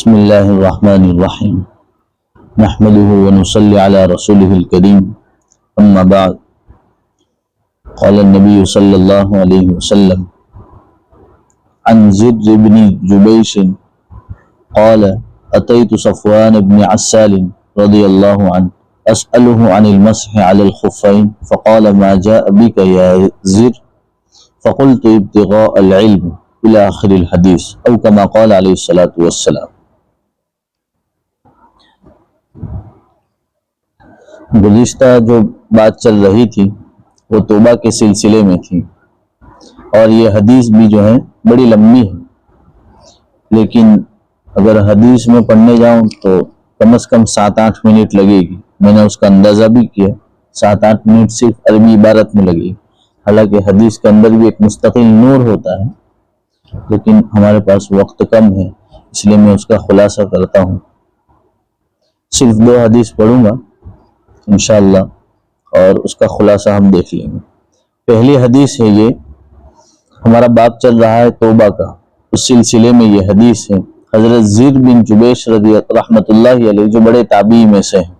بسم الله الرحمن الرحيم نحمده ونصلي على رسوله الكريم أما بعد قال النبي صلى الله عليه وسلم عن زر بن جبيش قال أتيت صفوان بن عسال رضي الله عنه أسأله عن المسح على الخفين فقال ما جاء بك يا زر فقلت ابتغاء العلم إلى آخر الحديث أو كما قال عليه الصلاة والسلام۔ گزشتہ جو بات چل رہی تھی وہ توبہ کے سلسلے میں تھی، اور یہ حدیث بھی جو ہے بڑی لمبی ہے، لیکن اگر حدیث میں پڑھنے جاؤں تو کم از کم 7-8 منٹ لگے گی۔ میں نے اس کا اندازہ بھی کیا، 7-8 منٹ صرف عربی عبارت میں لگے گی، حالانکہ حدیث کے اندر بھی ایک مستقل نور ہوتا ہے، لیکن ہمارے پاس وقت کم ہے، اس لیے میں اس کا خلاصہ کرتا ہوں۔ صرف 2 حدیث پڑھوں گا انشاءاللہ، اور اس کا خلاصہ ہم دیکھ لیں گے۔ پہلی حدیث ہے، یہ ہمارا باب چل رہا ہے توبہ کا، اس سلسلے میں یہ حدیث ہے۔ حضرت زر بن جبیش رحمۃ اللہ علیہ جو بڑے تابعی میں سے ہیں،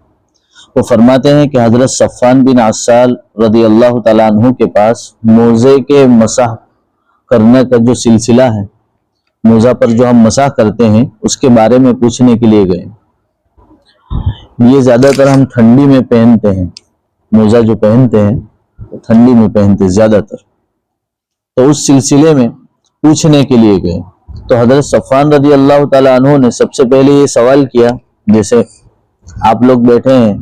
وہ فرماتے ہیں کہ حضرت صفوان بن عسال رضی اللہ تعالیٰ عنہ کے پاس موزے کے مسح کرنے کا جو سلسلہ ہے، موزہ پر جو ہم مسح کرتے ہیں اس کے بارے میں پوچھنے کے لیے گئے۔ یہ زیادہ تر ہم ٹھنڈی میں پہنتے ہیں، موزہ جو پہنتے ہیں وہ ٹھنڈی میں پہنتے ہیں زیادہ تر، تو اس سلسلے میں پوچھنے کے لیے گئے۔ تو حضرت صفوان رضی اللہ تعالیٰ عنہ نے سب سے پہلے یہ سوال کیا، جیسے آپ لوگ بیٹھے ہیں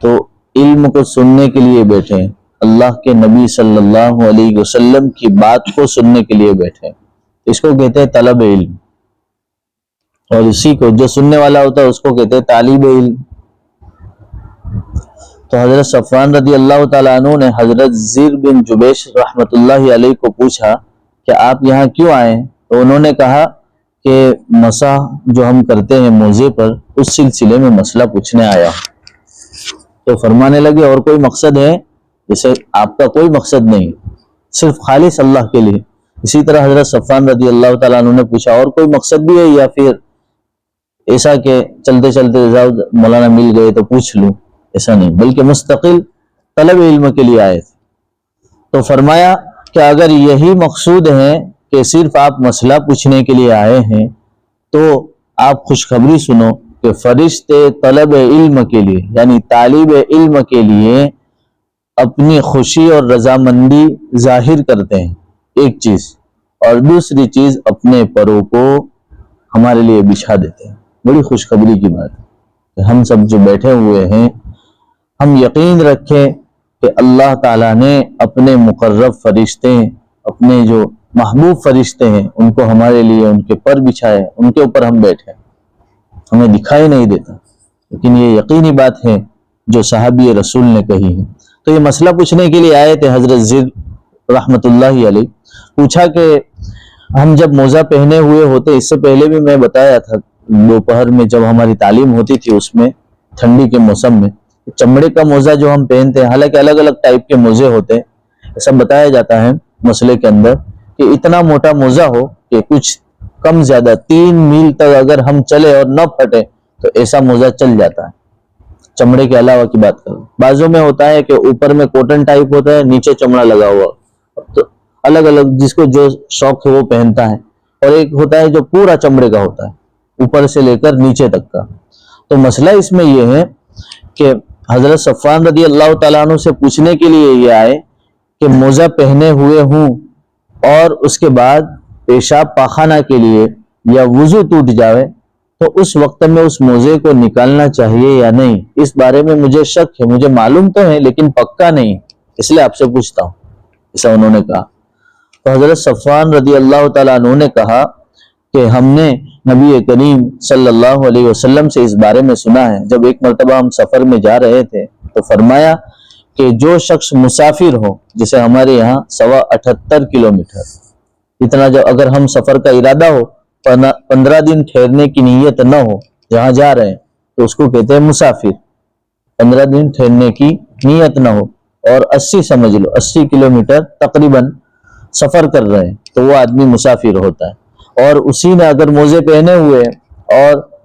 تو علم کو سننے کے لیے بیٹھے ہیں، اللہ کے نبی صلی اللہ علیہ وسلم کی بات کو سننے کے لیے بیٹھے ہیں، اس کو کہتے ہیں طلب علم، اور اسی کو جو سننے والا ہوتا ہے اس کو کہتے ہیں طالب علم۔ تو حضرت صفوان رضی اللہ تعالیٰ عنہ نے حضرت زر بن جبیش رحمۃ اللہ علیہ کو پوچھا کہ آپ یہاں کیوں آئے؟ تو انہوں نے کہا کہ مسح جو ہم کرتے ہیں موزے پر، اس سلسلے میں مسئلہ پوچھنے آیا ہوں۔ تو فرمانے لگے اور کوئی مقصد ہے؟ جیسے آپ کا کوئی مقصد نہیں، صرف خالص اللہ کے لیے۔ اسی طرح حضرت صفوان رضی اللہ تعالیٰ عنہ نے پوچھا اور کوئی مقصد بھی ہے، یا پھر ایسا کہ چلتے چلتے مولانا مل گئے تو پوچھ لوں؟ ایسا نہیں، بلکہ مستقل طلب علم کے لیے آئے تھے۔ تو فرمایا کہ اگر یہی مقصود ہے کہ صرف آپ مسئلہ پوچھنے کے لیے آئے ہیں، تو آپ خوشخبری سنو کہ فرشتے طلب علم کے لیے، یعنی طالب علم کے لیے اپنی خوشی اور رضامندی ظاہر کرتے ہیں، ایک چیز، اور دوسری چیز اپنے پروں کو ہمارے لیے بچھا دیتے ہیں۔ بڑی خوشخبری کی بات ہے کہ ہم سب جو بیٹھے ہوئے ہیں، ہم یقین رکھیں کہ اللہ تعالیٰ نے اپنے مقرب فرشتے، اپنے جو محبوب فرشتے ہیں، ان کو ہمارے لیے ان کے پر بچھائے، ان کے اوپر ہم بیٹھے، ہمیں دکھائی نہیں دیتا، لیکن یہ یقینی بات ہے جو صحابی رسول نے کہی ہے۔ تو یہ مسئلہ پوچھنے کے لیے آئے تھے حضرت زر رحمۃ اللہ علیہ۔ پوچھا کہ ہم جب موزہ پہنے ہوئے ہوتے، اس سے پہلے بھی میں بتایا تھا، دوپہر میں جب ہماری تعلیم ہوتی تھی، اس میں ٹھنڈی کے موسم میں چمڑے کا موزہ جو ہم پہنتے ہیں، حالانکہ الگ الگ ٹائپ کے موزے ہوتے ہیں، ایسا بتایا جاتا ہے مسئلے کے اندر کہ اتنا موٹا موزہ ہو کہ کچھ کم زیادہ 3 میل تک اگر ہم چلے اور نہ پھٹے تو ایسا موزہ چل جاتا ہے۔ چمڑے کے علاوہ کی بات کریں، بازوں میں ہوتا ہے کہ اوپر میں کوٹن ٹائپ ہوتا ہے، نیچے چمڑا لگا ہوا، تو الگ الگ جس کو جو شوق ہے وہ پہنتا ہے، اور ایک ہوتا ہے جو پورا چمڑے کا ہوتا ہے، اوپر سے لے کر نیچے تک کا۔ تو مسئلہ اس میں یہ ہے کہ حضرت صفوان رضی اللہ تعالیٰ عنہ سے پوچھنے کے لیے یہ آئے کہ موزہ پہنے ہوئے ہوں اور اس کے بعد پیشاب پاخانہ کے لیے یا وضو ٹوٹ جاوے، تو اس وقت میں اس موزے کو نکالنا چاہیے یا نہیں؟ اس بارے میں مجھے شک ہے، مجھے معلوم تو ہے لیکن پکا نہیں، اس لیے آپ سے پوچھتا ہوں، ایسا انہوں نے کہا۔ تو حضرت صفوان رضی اللہ تعالیٰ عنہ نے کہا کہ ہم نے نبی کریم صلی اللہ علیہ وسلم سے اس بارے میں سنا ہے، جب ایک مرتبہ ہم سفر میں جا رہے تھے تو فرمایا کہ جو شخص مسافر ہو، جیسے ہمارے یہاں 78 کلومیٹر اتنا، جو اگر ہم سفر کا ارادہ ہو، 15 دن ٹھہرنے کی نیت نہ ہو جہاں جا رہے ہیں، تو اس کو کہتے ہیں مسافر۔ 15 دن ٹھہرنے کی نیت نہ ہو اور 80 سمجھ لو، 80 کلومیٹر تقریباً سفر کر رہے ہیں، تو وہ آدمی مسافر ہوتا ہے۔ اور اسی نے اگر موزے پہنے ہوئے اور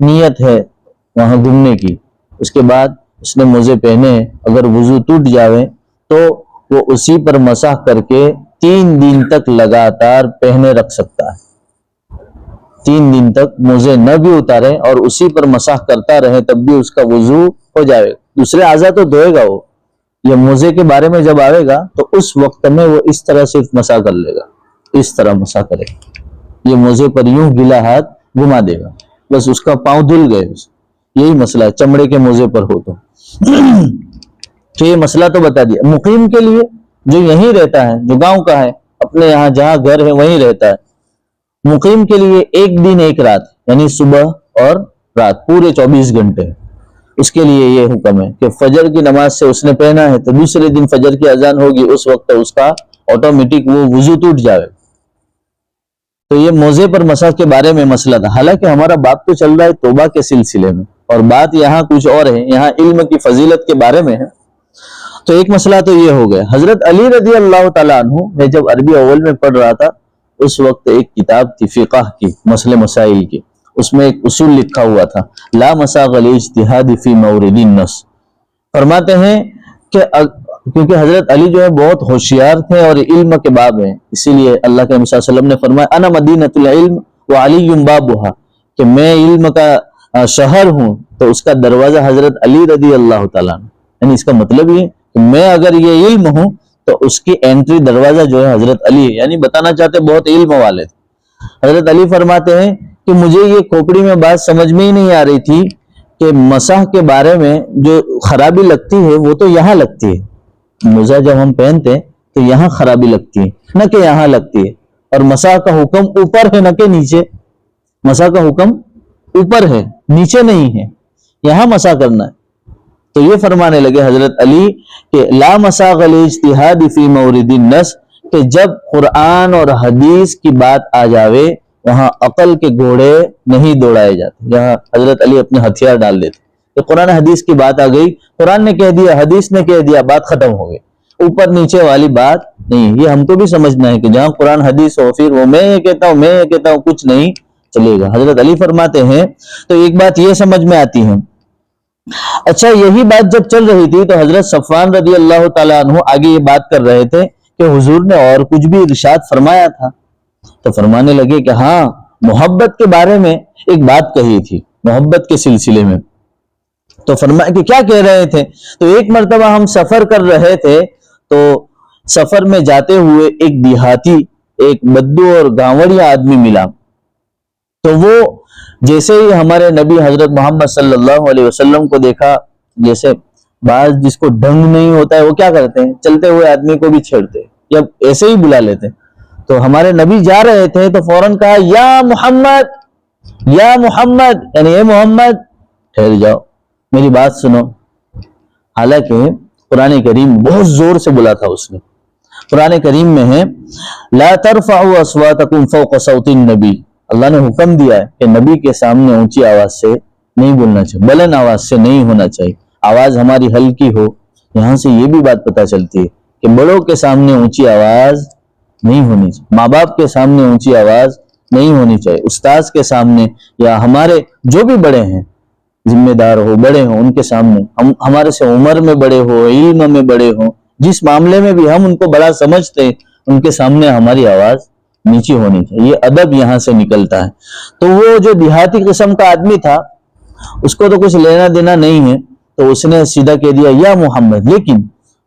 نیت ہے وہاں گھومنے کی، اس کے بعد اس نے موزے پہنے، اگر وضو ٹوٹ جاوے تو وہ اسی پر مسح کر کے 3 دن تک لگاتار پہنے رکھ سکتا ہے۔ 3 دن تک موزے نہ بھی اتارے اور اسی پر مسح کرتا رہے تب بھی اس کا وضو ہو جائے گا۔ دوسرے اعضاء تو دھوئے گا وہ، یہ موزے کے بارے میں جب آئے گا تو اس وقت میں وہ اس طرح صرف مسح کر لے گا، اس طرح مسح کرے گا، یہ موزے پر یوں گیلا ہاتھ گھما دے گا، بس اس کا پاؤں دھل گئے۔ یہی مسئلہ ہے چمڑے کے موزے پر ہو تو یہ مسئلہ تو بتا دیا۔ مقیم کے لیے جو یہیں رہتا ہے، جو گاؤں کا ہے، اپنے یہاں جہاں گھر ہے وہیں رہتا ہے، مقیم کے لیے 1 دن 1 رات یعنی صبح اور رات پورے 24 گھنٹے، اس کے لیے یہ حکم ہے کہ فجر کی نماز سے اس نے پہنا ہے تو دوسرے دن فجر کی اذان ہوگی، اس وقت اس کا آٹومیٹک وہ وضو ٹوٹ جائے۔ تو یہ موزے پر مسح کے بارے میں مسئلہ تھا۔ حالانکہ ہمارا بات تو چل رہا ہے توبہ کے سلسلے میں، اور بات یہاں کچھ اور ہے، یہاں علم کی فضیلت کے بارے میں ہے۔ تو ایک مسئلہ تو یہ ہو گیا۔ حضرت علی رضی اللہ تعالیٰ عنہ میں جب عربی اول میں پڑھ رہا تھا، اس وقت ایک کتاب تھی فقہ کی، مسئلے مسائل کی، اس میں ایک اصول لکھا ہوا تھا، لا مساغ الاجتہاد فی مورد النص۔ فرماتے ہیں کہ کیونکہ حضرت علی جو ہے بہت ہوشیار تھے اور علم کے باب ہیں، اسی لیے اللہ کے نبی صلی اللہ علیہ وسلم نے فرمایا انا مدینۃ العلم وعلی بابھا، کہ میں علم کا شہر ہوں تو اس کا دروازہ حضرت علی رضی اللہ تعالیٰ عنہ، یعنی اس کا مطلب یہ کہ میں اگر یہ علم ہوں تو اس کی انٹری دروازہ جو ہے حضرت علی ہے، یعنی بتانا چاہتے بہت علم والے تھے۔ حضرت علی فرماتے ہیں کہ مجھے یہ کھوپڑی میں بات سمجھ میں ہی نہیں آ رہی تھی کہ مسح کے بارے میں جو خرابی لگتی ہے وہ تو یہاں لگتی ہے، موزہ جب ہم پہنتے تو یہاں خرابی لگتی ہے نہ کہ یہاں لگتی ہے، اور مسح کا حکم اوپر ہے نہ کہ نیچے، مسح کا حکم اوپر ہے نیچے نہیں ہے، یہاں مسح کرنا ہے۔ تو یہ فرمانے لگے حضرت علی کہ لا مساغ الاجتہاد فی مورد النص، کہ جب قرآن اور حدیث کی بات آ جاوے وہاں عقل کے گھوڑے نہیں دوڑائے جاتے، یہاں حضرت علی اپنے ہتھیار ڈال دیتے کہ قرآن حدیث کی بات آ گئی، قرآن نے کہہ دیا، حدیث نے کہہ دیا، بات ختم ہو گئی، اوپر نیچے والی بات نہیں۔ یہ ہم کو بھی سمجھنا ہے کہ جہاں قرآن حدیث ہو پھر وہ میں یہ کہتا ہوں میں یہ کہتا ہوں کچھ نہیں چلے گا۔ حضرت علی فرماتے ہیں تو ایک بات یہ سمجھ میں آتی ہے۔ اچھا، یہی بات جب چل رہی تھی تو حضرت صفوان رضی اللہ تعالیٰ عنہ آگے یہ بات کر رہے تھے کہ حضور نے اور کچھ بھی ارشاد فرمایا تھا، تو فرمانے لگے کہ ہاں محبت کے بارے میں ایک بات کہی تھی، محبت کے سلسلے میں۔ تو فرمایا کہ کیا کہہ رہے تھے؟ تو ایک مرتبہ ہم سفر کر رہے تھے تو سفر میں جاتے ہوئے ایک دیہاتی، ایک بدو اور گاوڑیا آدمی ملا، تو وہ جیسے ہی ہمارے نبی حضرت محمد صلی اللہ علیہ وسلم کو دیکھا، جیسے بعض جس کو ڈھنگ نہیں ہوتا ہے وہ کیا کرتے ہیں، چلتے ہوئے آدمی کو بھی چھیڑتے یا ایسے ہی بلا لیتے، تو ہمارے نبی جا رہے تھے تو فوراً کہا یا محمد یا محمد، یعنی اے محمد ٹھہر جاؤ میری بات سنو۔ حالانکہ قرآن کریم بہت زور سے بولا تھا اس نے، قرآن کریم میں ہے لا ترفعوا اصواتکم فوق صوت النبی، اللہ نے حکم دیا ہے کہ نبی کے سامنے اونچی آواز سے نہیں بولنا چاہیے، بلند آواز سے نہیں ہونا چاہیے، آواز ہماری ہلکی ہو۔ یہاں سے یہ بھی بات پتہ چلتی ہے کہ بڑوں کے سامنے اونچی آواز نہیں ہونی چاہیے، ماں باپ کے سامنے اونچی آواز نہیں ہونی چاہیے، استاذ کے سامنے یا ہمارے جو بھی بڑے ہیں، ذمہ دار ہو، بڑے ہوں، ان کے سامنے، ہم ہمارے سے عمر میں بڑے ہو، علم میں بڑے ہوں، جس معاملے میں بھی ہم ان کو بڑا سمجھتے ہیں، ان کے سامنے ہماری آواز نیچی ہونی چاہیے، یہ ادب یہاں سے نکلتا ہے۔ تو وہ جو دیہاتی قسم کا آدمی تھا اس کو تو کچھ لینا دینا نہیں ہے، تو اس نے سیدھا کہہ دیا یا محمد۔ لیکن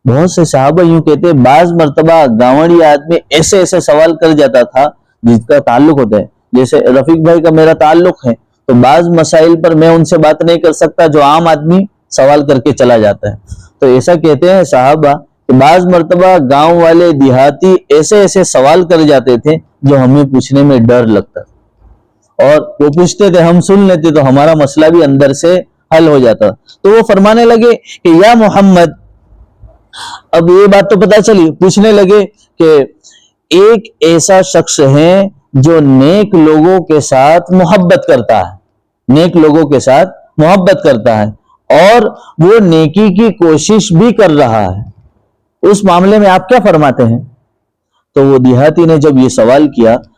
بہت سے صحابہ یوں کہتے ہیں بعض مرتبہ گاوڑی آدمی ایسے ایسے سوال کر جاتا تھا جس کا تعلق ہوتا ہے، جیسے رفیق بھائی کا میرا تعلق ہے تو بعض مسائل پر میں ان سے بات نہیں کر سکتا جو عام آدمی سوال کر کے چلا جاتا ہے، تو ایسا کہتے ہیں صحابہ کہ بعض مرتبہ گاؤں والے دیہاتی ایسے ایسے سوال کر جاتے تھے جو ہمیں پوچھنے میں ڈر لگتا تھا، اور وہ پوچھتے تھے ہم سن لیتے تو ہمارا مسئلہ بھی اندر سے حل ہو جاتا۔ تو وہ فرمانے لگے کہ یا محمد، اب یہ بات تو پتہ چلی، پوچھنے لگے کہ ایک ایسا شخص ہے جو نیک لوگوں کے ساتھ محبت کرتا ہے، نیک لوگوں کے ساتھ محبت کرتا ہے اور وہ نیکی کی کوشش بھی کر رہا ہے، اس معاملے میں آپ کیا فرماتے ہیں؟ تو وہ دیہاتی نے جب یہ سوال کیا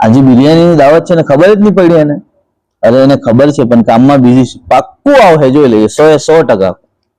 આજે બિરયાનીની દાવત છે ને ખબર જ નહીં પડી એને। અરે એને ખબર છે પણ કામમાં બિઝી છે, પાક્કું આવે જોઈ લઈએ 100%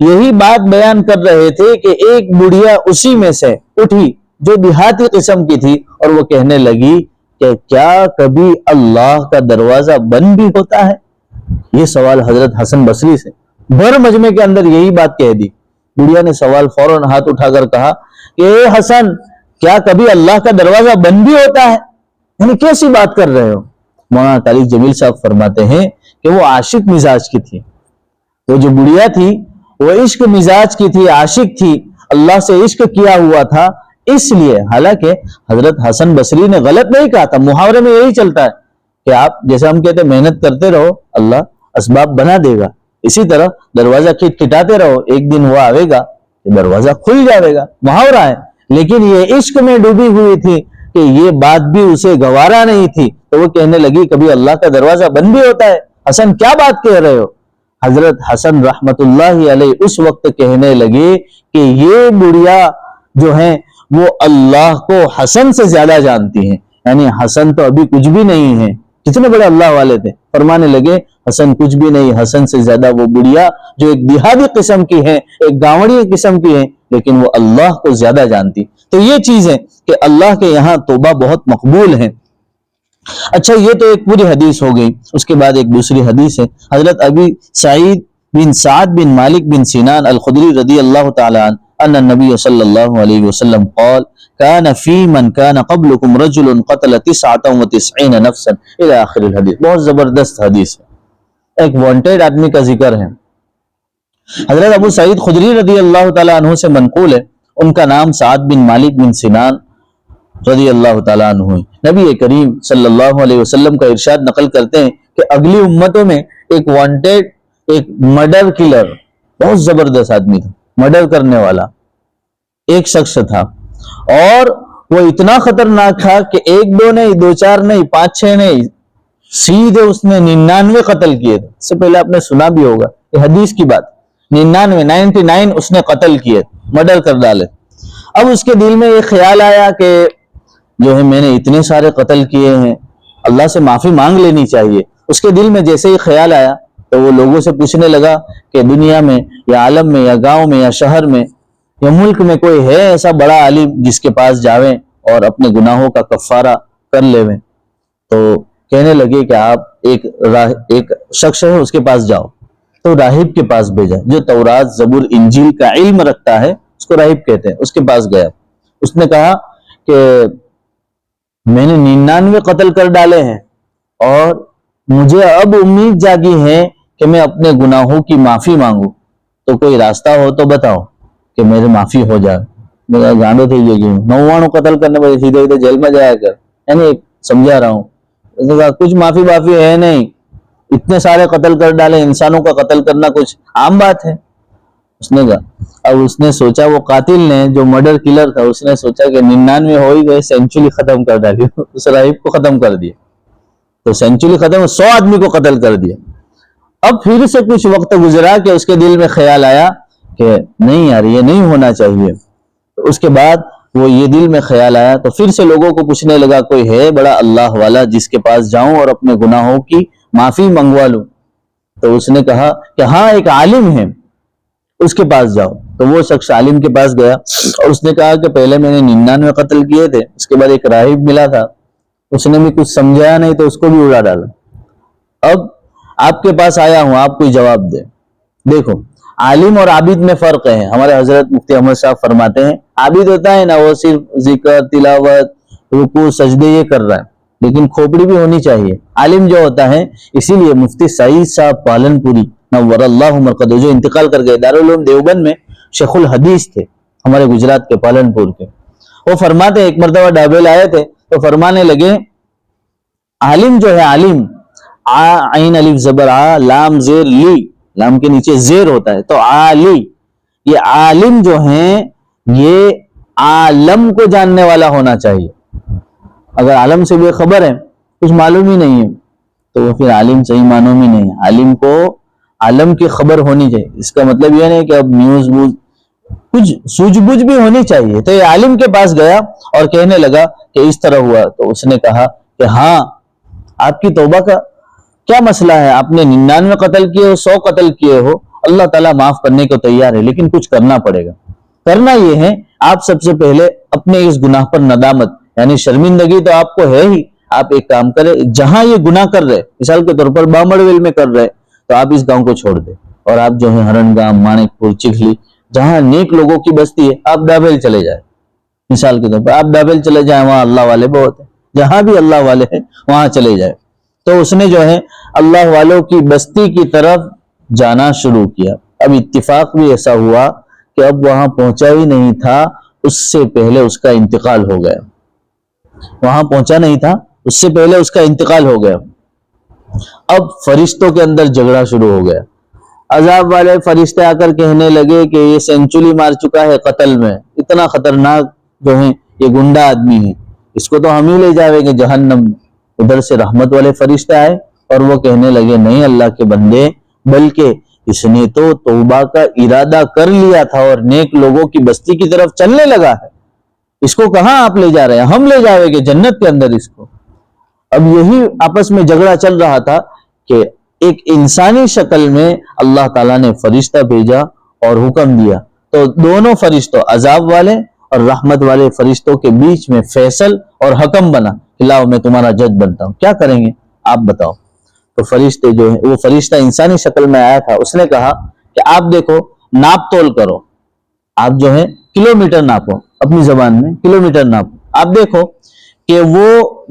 یہی بات بیان کر رہے تھے کہ ایک بڑھیا اسی میں سے اٹھی جو دیہاتی قسم کی تھی، اور وہ کہنے لگی کہ کیا کبھی اللہ کا دروازہ بند بھی ہوتا ہے؟ یہ سوال حضرت حسن بصری سے بھر مجمع کے اندر یہی بات کہہ دی۔ بڑھیا نے سوال فوراً ہاتھ اٹھا کر کہا کہ اے حسن، کیا کبھی اللہ کا دروازہ بند بھی ہوتا ہے؟ یعنی کیسی بات کر رہے ہو؟ مولانا طارق جمیل صاحب فرماتے ہیں کہ وہ عاشق مزاج کی تھی، وہ جو بڑھیا تھی وہ عشق مزاج کی تھی، عاشق تھی، اللہ سے عشق کیا ہوا تھا، اس لیے حالانکہ حضرت حسن بصری نے غلط نہیں کہا تھا، محاورے میں یہی چلتا ہے کہ آپ جیسے ہم کہتے ہیں محنت کرتے رہو اللہ اسباب بنا دے گا، اسی طرح دروازہ کھٹکھٹاتے رہو، ایک دن وہ آئے گا کہ دروازہ کھل جائے گا، محاورہ ہے۔ لیکن یہ عشق میں ڈوبی ہوئی تھی کہ یہ بات بھی اسے گوارا نہیں تھی، تو وہ کہنے لگی کبھی اللہ کا دروازہ بند بھی ہوتا ہے؟ حسن کیا بات کہہ رہے ہو؟ حضرت حسن رحمت اللہ علیہ اس وقت کہنے لگے کہ یہ بڑھیا جو ہیں وہ اللہ کو حسن سے زیادہ جانتی ہیں، یعنی حسن تو ابھی کچھ بھی نہیں ہے، کتنے بڑے اللہ والے تھے، فرمانے لگے حسن کچھ بھی نہیں، حسن سے زیادہ وہ بڑھیا جو ایک دیہاتی قسم کی ہے، ایک گاؤڑی قسم کی ہے، لیکن وہ اللہ کو زیادہ جانتی۔ تو یہ چیز ہے کہ اللہ کے یہاں توبہ بہت مقبول ہے۔ اچھا، یہ تو ایک پوری حدیث ہو گئی۔ اس کے بعد ایک دوسری حدیث ہے، حضرت ابی سعید بن سعد بن مالک بن سنان الخدری رضی اللہ تعالی عنہ ان النبی صلی اللہ علیہ وسلم قال كان في من كان قبلكم رجل قتل 99 نفسا الى آخر الحدیث۔ بہت زبردست حدیث ہے، ایک وانٹیڈ آدمی کا ذکر ہے۔ حضرت ابو سعید خدری رضی اللہ تعالی عنہ سے منقول ہے، ان کا نام سعد بن مالک بن سنان رضی اللہ تعالیٰ عنہ ہے۔ نبی کریم صلی اللہ علیہ وسلم کا ارشاد نقل کرتے ہیں کہ اگلی امتوں میں ایک وانٹیڈ، ایک مرڈر کلر، بہت زبردست آدمی تھا، مرڈر کرنے والا ایک شخص تھا، اور وہ اتنا خطرناک تھا کہ ایک دو نہیں، دو چار نہیں، 5-6 نہیں، سیدھے اس نے 99 قتل کیے تھے۔ اس سے پہلے آپ نے سنا بھی ہوگا یہ حدیث کی بات، 99 اس نے قتل کیے، مرڈر کر ڈالے۔ اب اس کے دل میں یہ خیال آیا کہ جو ہے میں نے اتنے سارے قتل کیے ہیں، اللہ سے معافی مانگ لینی چاہیے۔ اس کے دل میں جیسے ہی خیال آیا تو وہ لوگوں سے پوچھنے لگا کہ دنیا میں یا عالم میں یا گاؤں میں یا شہر میں یا ملک میں کوئی ہے ایسا بڑا عالم جس کے پاس جاویں اور اپنے گناہوں کا کفارہ کر لیویں؟ تو کہنے لگے کہ آپ ایک شخص ہے اس کے پاس جاؤ۔ تو راہب کے پاس بھیجا جو تورات زبور انجیل کا علم رکھتا ہے، اس کو راہب کہتے ہیں، اس کے پاس گیا۔ اس نے کہا کہ میں نے 99 قتل کر ڈالے ہیں اور مجھے اب امید جاگی ہے کہ میں اپنے گناہوں کی معافی مانگوں، تو کوئی راستہ ہو تو بتاؤ کہ میرے معافی ہو جائے۔ میں کہا گانڈو تھی یہ 99 قتل کرنے والے سیدھے سیدھے جیل میں جایا کر، یعنی سمجھا رہا ہوں۔ اس نے کہا کچھ معافی ہے نہیں، اتنے سارے قتل کر ڈالے، انسانوں کا قتل کرنا کچھ عام بات ہے۔ اس نے کہا، اب اس نے سوچا، وہ قاتل نے جو مرڈر کلر تھا اس نے سوچا کہ 99 ہو ہی گئے، سینچری ختم کر ڈالی، اس راہب کو ختم کر دیا، تو سینچری ختم، 100 آدمی کو قتل کر دیا۔ اب پھر سے کچھ وقت گزرا کہ اس کے دل میں خیال آیا کہ نہیں یار یہ نہیں ہونا چاہیے۔ اس کے بعد وہ یہ دل میں خیال آیا تو پھر سے لوگوں کو پوچھنے لگا کوئی ہے بڑا اللہ والا جس کے پاس جاؤں اور اپنے گناہوں کی معافی منگوا لوں؟ تو اس نے کہا کہ ہاں ایک عالم ہے، اس کے پاس جاؤ۔ تو وہ شخص عالم کے پاس گیا اور اس نے کہا کہ پہلے میں نے 99 قتل کیے تھے، اس کے بعد ایک راہب ملا تھا، اس نے بھی کچھ سمجھایا نہیں تو اس کو بھی اڑا ڈالا، اب آپ کے پاس آیا ہوں، آپ کوئی جواب دے۔ دیکھو عالم اور عابد میں فرق ہے۔ ہمارے حضرت مفتی احمد صاحب فرماتے ہیں عابد ہوتا ہے نا وہ صرف ذکر، تلاوت، رکوع، سجدے یہ کر رہا ہے، لیکن کھوپڑی بھی ہونی چاہیے۔ عالم جو ہوتا ہے، اسی لیے مفتی سعید صاحب پالن پوری نور اللہ مرقدہ جو انتقال کر گئے، دارالعلوم دیوبند میں شیخ الحدیث تھے ہمارے گجرات کے پالن پور کے، وہ فرماتے ایک مرتبہ ڈابل آئے تھے تو فرمانے لگے عالم جو ہے، عالم عین الف زبر آ لام زیر لی، لام کے نیچے زیر ہوتا ہے تو عالی، یہ عالم جو ہیں یہ عالم کو جاننے والا ہونا چاہیے۔ اگر عالم سے بے خبر ہے، کچھ معلوم ہی نہیں ہے، تو وہ پھر عالم صحیح معنوں میں نہیں ہے۔ عالم کو عالم کی خبر ہونی چاہیے، اس کا مطلب یہ نہیں کہ اب نیوز کچھ سوجھ بوجھ بھی ہونی چاہیے۔ تو یہ عالم کے پاس گیا اور کہنے لگا کہ اس طرح ہوا، تو اس نے کہا کہ ہاں آپ کی توبہ کا کیا مسئلہ ہے، آپ نے 99 قتل کیے ہو، 100 قتل کیے ہو، اللہ تعالیٰ معاف کرنے کو تیار ہے، لیکن کچھ کرنا پڑے گا۔ کرنا یہ ہے، آپ سب سے پہلے اپنے اس گناہ پر ندامت یعنی شرمندگی تو آپ کو ہے ہی، آپ ایک کام کریں، جہاں یہ گناہ کر رہے، مثال کے طور پر بامڑویل میں کر رہے تو آپ اس گاؤں کو چھوڑ دیں اور آپ جو ہے ہرن گام، مانک پور، چکھلی، جہاں نیک لوگوں کی بستی ہے، آپ ڈابیل چلے جائیں۔ مثال کے طور پر آپ ڈابیل چلے جائیں، وہاں اللہ والے بہت ہیں، جہاں بھی اللہ والے ہیں وہاں چلے جائیں۔ تو اس نے جو ہے اللہ والوں کی بستی کی طرف جانا شروع کیا۔ اب اتفاق بھی ایسا ہوا کہ اب وہاں پہنچا ہی نہیں تھا، اس سے پہلے اس کا انتقال ہو گیا۔ وہاں پہنچا نہیں تھا، اس سے پہلے اس کا انتقال ہو گیا۔ اب فرشتوں کے اندر جھگڑا شروع ہو گیا۔ عذاب والے فرشتے آ کر کہنے لگے کہ یہ سینچری مار چکا ہے قتل میں، اتنا خطرناک جو ہے یہ گنڈا آدمی ہے، اس کو تو ہم ہی لے جاویں گے جہنم میں۔ ادھر سے رحمت والے فرشتے آئے اور وہ کہنے لگے نہیں اللہ کے بندے، بلکہ اس نے تو توبہ کا ارادہ کر لیا تھا اور نیک لوگوں کی بستی کی طرف چلنے لگا ہے، اس کو کہاں آپ لے جا رہے ہیں؟ ہم لے جاویں گے جنت کے اندر اس کو۔ اب یہی آپس میں جھگڑا چل رہا تھا کہ ایک انسانی شکل میں اللہ تعالیٰ نے فرشتہ بھیجا اور حکم دیا، تو دونوں فرشتوں عذاب والے اور رحمت والے فرشتوں کے بیچ میں فیصل اور حکم بنا کہ لاؤ میں تمہارا جج بنتا ہوں، کیا کریں گے آپ بتاؤ۔ تو فرشتے جو ہے، وہ فرشتہ انسانی شکل میں آیا تھا، اس نے کہا کہ آپ دیکھو ناپ تول کرو، آپ جو ہے کلومیٹر ناپو، اپنی زبان میں کلومیٹر ناپو، آپ دیکھو کہ وہ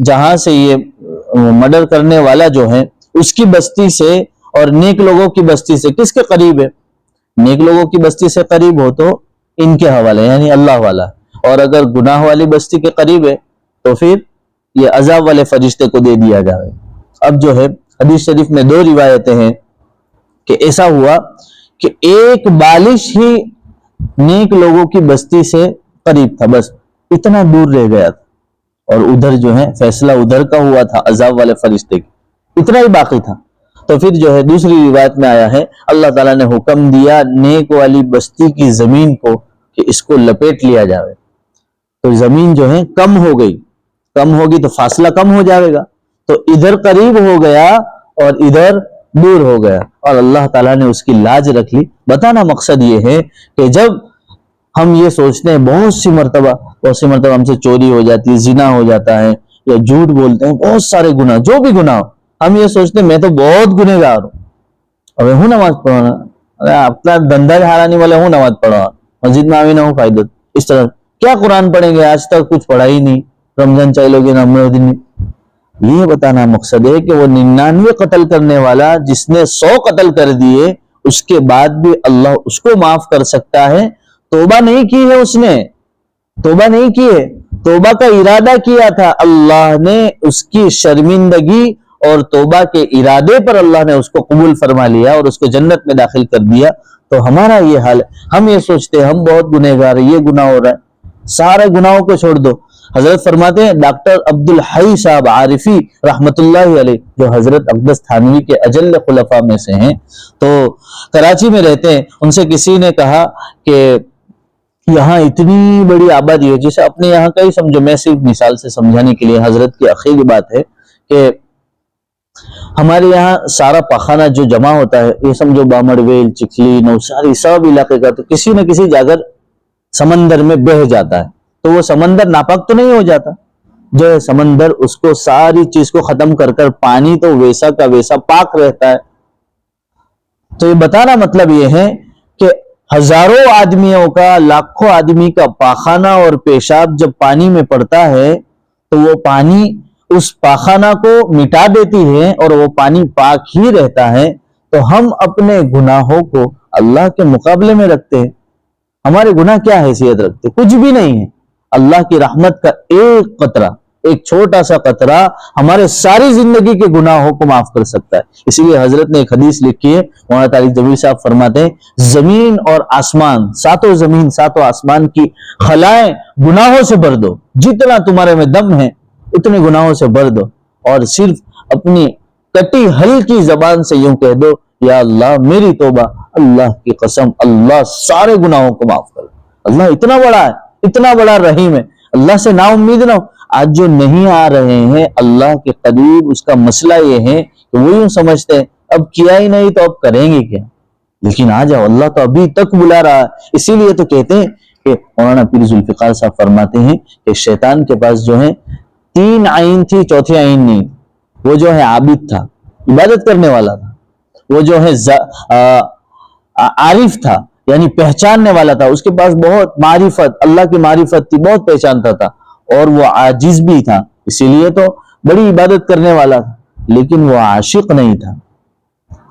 جہاں سے یہ مرڈر کرنے والا جو ہے اس کی بستی سے اور نیک لوگوں کی بستی سے کس کے قریب ہے؟ نیک لوگوں کی بستی سے قریب ہو تو ان کے حوالے یعنی اللہ والا، اور اگر گناہ والی بستی کے قریب ہے تو پھر یہ عذاب والے فرشتے کو دے دیا جائے۔ اب جو ہے حدیث شریف میں دو روایتیں ہیں کہ ایسا ہوا کہ ایک بالش ہی نیک لوگوں کی بستی سے قریب تھا، بس اتنا دور رہ گیا تھا، اور ادھر جو ہے فیصلہ ادھر کا ہوا تھا عذاب والے فرشتے کی، اتنا ہی باقی تھا۔ تو پھر جو ہے دوسری روایت میں آیا ہے اللہ تعالیٰ نے حکم دیا نیک والی بستی کی زمین کو کہ اس کو لپیٹ لیا جائے، تو زمین جو ہے کم ہو گئی، کم ہوگی تو فاصلہ کم ہو جائے گا، تو ادھر قریب ہو گیا اور ادھر دور ہو گیا، اور اللہ تعالیٰ نے اس کی لاج رکھ لی۔ بتانا مقصد یہ ہے کہ جب ہم یہ سوچتے ہیں بہت سی مرتبہ ہم سے چوری ہو جاتی ہے، زنا ہو جاتا ہے، یا جھوٹ بولتے ہیں، بہت سارے گناہ، جو بھی گناہ ہو، ہم یہ سوچتے ہیں میں تو بہت گنہگار ہوں، ابھی ہوں نماز پڑھنا، اپنا دندہ ہارانے والے ہوں نماز پڑھا، مسجد میں آوی نہ ہوں فائدہ، اس طرح کیا قرآن پڑھیں گے، آج تک کچھ پڑھا ہی نہیں، رمضان چلو گے نہ دن۔ یہ بتانا مقصد ہے کہ وہ 99 قتل کرنے والا جس نے 100 قتل کر دیے، اس کے بعد بھی اللہ اس کو معاف کر سکتا ہے۔ توبہ نہیں کی ہے، اس نے توبہ نہیں کی ہے، توبہ کا ارادہ کیا تھا، اللہ نے اس کی شرمندگی اور توبہ کے ارادے پر اللہ نے اس کو قبول فرما لیا اور اس کو جنت میں داخل کر دیا۔ تو ہمارا یہ حال ہے، ہم یہ سوچتے ہیں ہم بہت گنہگار ہیں، یہ گناہ ہو رہا ہے، سارے گناہوں کو چھوڑ دو۔ حضرت فرماتے ہیں ڈاکٹر عبدالحی صاحب عارفی رحمت اللہ علیہ، جو حضرت اقدس تھانوی کے اجل خلفاء میں سے ہیں، تو کراچی میں رہتے ہیں، ان سے کسی نے کہا کہ یہاں اتنی بڑی آبادی ہے، جسے اپنے یہاں کا ہی سمجھو، میں صرف مثال سے سمجھانے کے لیے، حضرت کی اخیری بات ہے کہ ہمارے یہاں سارا پاخانہ جو جمع ہوتا ہے، یہ سمجھو بامڑویل، چکھلی، نوشہری سب علاقے کا، تو کسی نہ کسی جگہ سمندر میں بہہ جاتا ہے، تو وہ سمندر ناپاک تو نہیں ہو جاتا، جو ہے سمندر اس کو ساری چیز کو ختم کر کر پانی تو ویسا کا ویسا پاک رہتا ہے۔ تو یہ بتانا مطلب یہ ہے کہ ہزاروں آدمیوں کا، لاکھوں آدمی کا پاخانہ اور پیشاب جب پانی میں پڑتا ہے تو وہ پانی اس پاخانہ کو مٹا دیتی ہے اور وہ پانی پاک ہی رہتا ہے۔ تو ہم اپنے گناہوں کو اللہ کے مقابلے میں رکھتے ہیں، ہمارے گناہ کیا حیثیت رکھتے؟ کچھ بھی نہیں ہے۔ اللہ کی رحمت کا ایک قطرہ، ایک چھوٹا سا قطرہ ہمارے ساری زندگی کے گناہوں کو معاف کر سکتا ہے۔ اسی لیے حضرت نے ایک حدیث لکھی ہے، مولانا طارق جمیل صاحب فرماتے ہیں زمین اور آسمان، ساتوں زمین ساتوں آسمان کی خلائیں گناہوں سے بھر دو، جتنا تمہارے میں دم ہے اتنے گناہوں سے بھر دو، اور صرف اپنی کٹی ہلکی زبان سے یوں کہہ دو یا اللہ میری توبہ، اللہ کی قسم اللہ سارے گناہوں کو معاف کر۔ اللہ اتنا بڑا ہے، اتنا بڑا رحیم ہے، اللہ سے نا امید نہ ہو۔ آج جو نہیں آ رہے ہیں اللہ کے قریب، اس کا مسئلہ یہ ہے کہ وہ یوں سمجھتے ہیں اب کیا ہی نہیں تو اب کریں گے کیا، لیکن آ جاؤ, اللہ تو ابھی تک بلا رہا ہے. اسی لیے تو کہتے ہیں کہ مولانا پیر ذوالفقار صاحب فرماتے ہیں کہ شیطان کے پاس جو ہے 3 عین تھی, چوتھی عین نہیں. وہ جو ہے عابد تھا, عبادت کرنے والا تھا. وہ جو ہے عارف تھا, یعنی پہچاننے والا تھا. اس کے پاس بہت معرفت, اللہ کی معرفت تھی, بہت پہچانتا تھا. اور وہ عاجز بھی تھا, اسی لیے تو بڑی عبادت کرنے والا تھا. لیکن وہ عاشق نہیں تھا.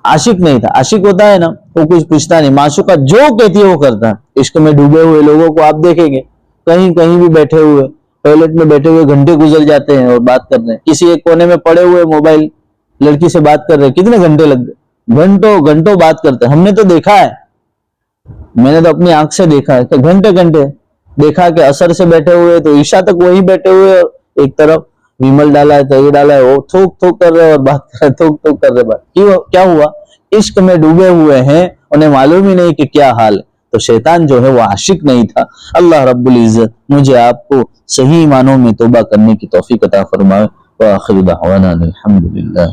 عاشق نہیں تھا. عاشق ہوتا ہے نا, وہ کچھ پوچھتا نہیں, معشوقہ جو کہتی ہے وہ کرتا ہے. عشق میں ڈوبے ہوئے لوگوں کو آپ دیکھیں گے کہیں کہیں بھی بیٹھے ہوئے, ٹوائلٹ میں بیٹھے ہوئے گھنٹے گزر جاتے ہیں اور بات کر رہے ہیں. کسی ایک کونے میں پڑے ہوئے موبائل لڑکی سے بات کر رہے ہیں, کتنے گھنٹے لگ گئے, گھنٹوں گھنٹوں بات کرتے ہیں. ہم نے تو دیکھا ہے, میں نے تو اپنی آنکھ سے دیکھا ہے کہ گھنٹے گھنٹے دیکھا کہ اثر سے بیٹھے ہوئے تو عشاء تک وہی بیٹھے ہوئے, اور ایک طرف ویمل ڈالا ہے, تیل ڈالا ہے, وہ تھوک تھوک کر رہے اور بات کر رہے, تھوک تھوک کر رہے بات. کیا ہوا؟ عشق میں ڈوبے ہوئے ہیں, انہیں معلوم ہی نہیں کہ کیا حال ہے. تو شیطان جو ہے وہ عاشق نہیں تھا. اللہ رب العزت مجھے آپ کو صحیح معنوں میں توبہ کرنے کی توفیق عطا فرمائے. وآخر دعوانا الحمدللہ.